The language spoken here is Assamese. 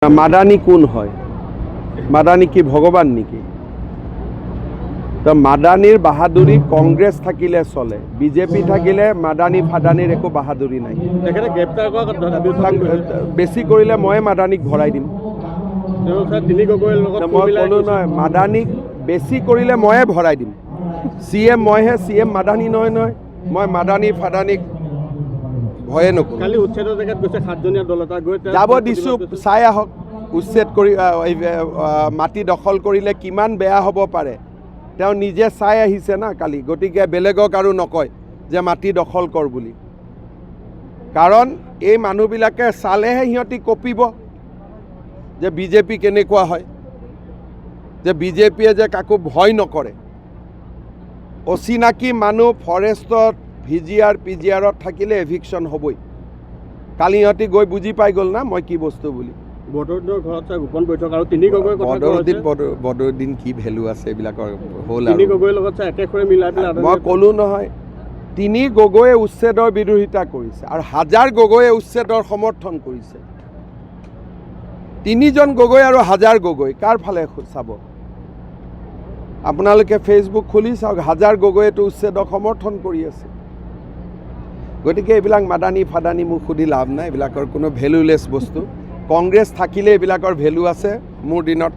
মাদানী কোন হয়? মাদানী কি ভগবান নেকি? তো মাদানীর বাহাদুরি কংগ্রেস থাকিলে চলে, বিজেপি থাকিলে মাদানী ফাদানীর একো বাহাদুরি নাই। বেছি কৰিলে মই মাদানীক ভৰাই দিম। মই ক'লো নহয়, মাদানীক বেছি কৰিলে ময়ে ভৰাই দিম। CM মইহে, CM মাদানী নহয় নহয়। মই মাদানী ফাদানীক ভয়ে নকৰোঁ। কালি উচ্ছেদৰ জেগাত গৈছে 7জনীয়া দল এটা গৈ যাব দিছোঁ, চাই আহক। উচ্ছেদ কৰি মাটি দখল কৰিলে কিমান বেয়া হ'ব পাৰে তেওঁ নিজে চাই আহিছে না কালি। গতিকে বেলেগক আৰু নকয় যে মাটি দখল কৰ বুলি, কাৰণ এই মানুহবিলাকে চালেহে সিহঁতি কঁপিব যে বিজেপি কেনেকুৱা হয়, যে বিজেপিয়ে যে কাকো ভয় নকৰে। অচিনাকি মানুহ ফৰেষ্টত VGR PGRত থাকিলে এভিকশ্যন হ'বই। কালি সিহঁতি গৈ বুজি পাই গ'ল না মই কি বস্তু বুলি। বদৰুদ্দিনৰ ঘৰত গোপন বৈঠক আৰু তিনি গগৈৰ কথা বদৰুদ্দিন কি ভেলু আছে এইবিলাকৰ হ'ল। তিনি গগৈৰ লগত একেখৰে মিলাই পেলাই মই ক'লোঁ নহয়, তিনি গগৈয়ে উচ্ছেদৰ বিৰোধিতা কৰিছে আৰু হাজাৰ গগৈয়ে উচ্ছেদৰ সমৰ্থন কৰিছে। তিনিজন গগৈ আৰু হাজাৰ গগৈ কাৰ ফালে চাব? আপোনালোকে ফেচবুক খুলি চাওক, হাজাৰ গগৈয়েতো উচ্ছেদক সমৰ্থন কৰি আছে। গতিকে এইবিলাক মাদানী ফাদানী মোক সুধি লাভ নাই, এইবিলাকৰ কোনো ভেলুলেছ বস্তু। কংগ্ৰেছ থাকিলে এইবিলাকৰ ভেলু আছে মোৰ দিনত।